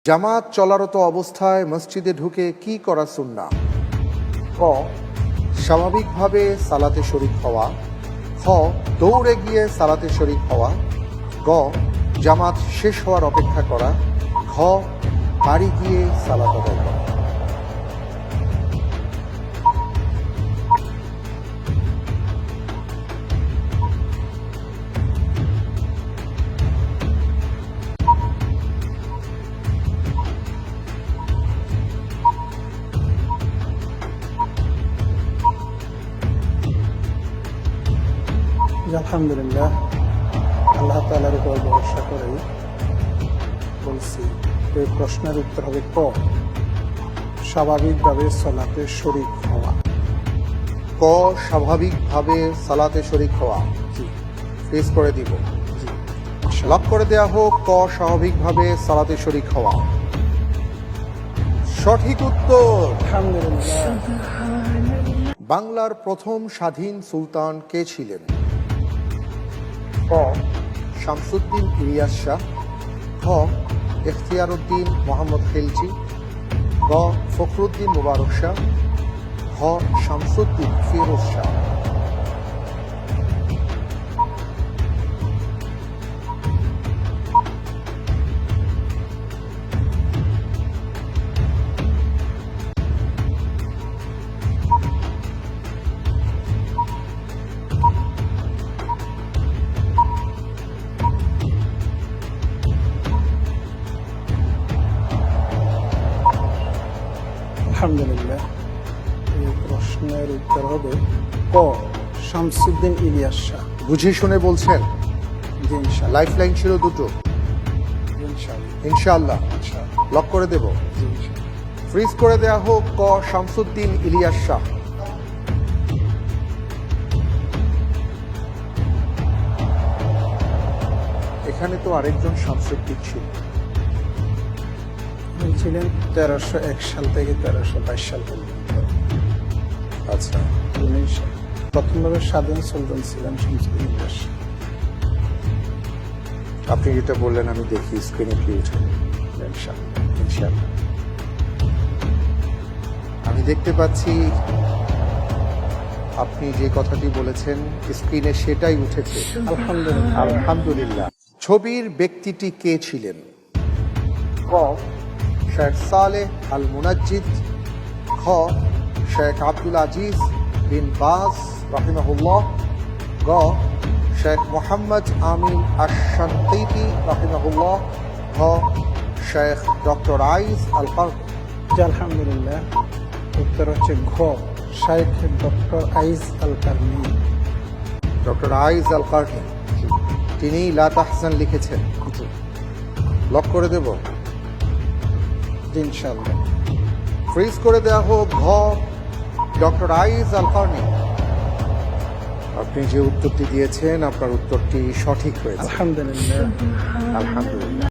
জামাত চলারত অবস্থায় মসজিদে ঢুকে কি করা সুন্নাহ? ক, স্বাভাবিকভাবে সালাতে শরীক হওয়া। খ, দৌড়ে গিয়ে সালাতে শরীক হওয়া। গ, জামাত শেষ হওয়ার অপেক্ষা করা। ঘ, বাড়ি গিয়ে সালাত আদায় করা। আলহামদুলিল্লাহ, আল্লাহ তাআলার উপর ভরসা করেই বলছি। এই প্রশ্নের উত্তর হবে ক, স্বাভাবিকভাবে সালাতে শরীক হওয়া। ক, স্বাভাবিকভাবে সালাতে শরীক হওয়া। জি ফেস করে দিব। জি লক করে দেয়া হোক। ক, স্বাভাবিকভাবে সালাতে শরীক হওয়া। সঠিক উত্তর। আলহামদুলিল্লাহ। বাংলার প্রথম স্বাধীন সুলতান কে ছিলেন? ক, শামসুদ্দিন ইলিয়াস শাহ। খ, ইখতিয়ারউদ্দিন মোহাম্মদ খিলজি। গ, ফখরুদ্দিন মুবারক শাহ। ঘ, শামসুদ্দিন ফিরোজ শাহ। আলহামদুলিল্লাহ, এই প্রশ্নের উত্তর হবে ক, শামসুদ্দিন ইলিয়াস শাহ। বুঝে শুনে বলছেন? জি ইনশাআল্লাহ। লাইফ লাইন ছিল দুটো। ইনশাআল্লাহ। ইনশাআল্লাহ ইনশাআল্লাহ। লক করে দেব। জি ইনশাআল্লাহ। ফ্রিজ করে দেয়া হোক। ক, শামসুদ্দিন ইলিয়াস শাহ। এখানে তো আরেকজন শামসুদ্দিন ছিল। তিনি ছিলেন 1301 সাল থেকে 1322 সাল পর্যন্ত। আচ্ছা, উনি প্রথমভাবে স্বাধীন সুলতান ছিলেন শামসুদ্দিন ইলিয়াস শাহ। আপনি যেটা বললেন আমি দেখি স্ক্রিনে কি উঠে। ইনশাআল্লাহ। ইনশাআল্লাহ। আমি দেখতে পাচ্ছি আপনি যে কথাটি বলেছেন স্ক্রিনে সেটাই উঠেছে। আলহামদুলিল্লাহ। আলহামদুলিল্লাহ। ছবির ব্যক্তিটি কে ছিলেন? ক, শেখ সালেহ আল মুনাজ্জিদ। খ, শেখ আব্দুল আজিজ বিন বাজ রাহিমাহুল্লাহ। গ, শেখ মোহাম্মদ আমিন আশ-শানকিতি রাহিমাহুল্লাহ। ঘ, শেখ ডক্টর আইজ আল কারনি। জি আলহামদুলিল্লাহ, উত্তর হচ্ছে ঘ, শাইখ ডক্টর আইজ আল কারনি। ডক্টর আইজ আল কারনি তিনি লা তাহজান লিখেছেন। লক করে দেব। জি ইনশাআল্লাহ। ফ্রিজ করে দেওয়া হোক। ঘ, ডক্টর আইজ আল কারনি। আপনি যে উত্তরটি দিয়েছেন আপনার উত্তরটি সঠিক হয়েছে। আলহামদুলিল্লাহ। আলহামদুলিল্লাহ।